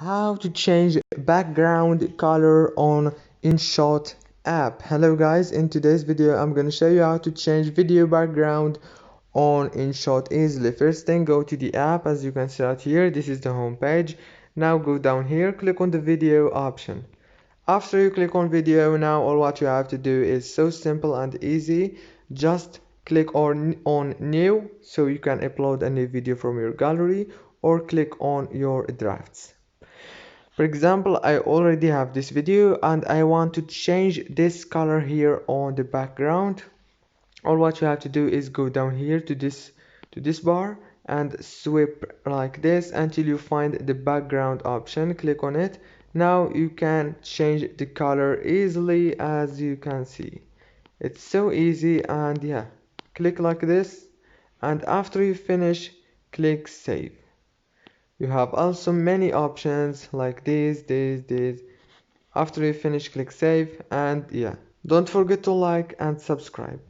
How to change background color on InShot app. Hello guys, in today's video I'm going to show you how to change video background on InShot easily. First thing, go to the app. As you can see out here, this is the home page. Now go down here, click on the video option. After you click on video, now all what you have to do is so simple and easy. Just click on new so you can upload a new video from your gallery, or click on your drafts. For example, I already have this video and I want to change this color here on the background. All what you have to do is go down here to this bar and swipe like this until you find the background option. Click on it. Now you can change the color easily, as you can see. It's so easy, and yeah, click like this, and after you finish, click save. You have also many options like these. After you finish, click save, and yeah, don't forget to like and subscribe.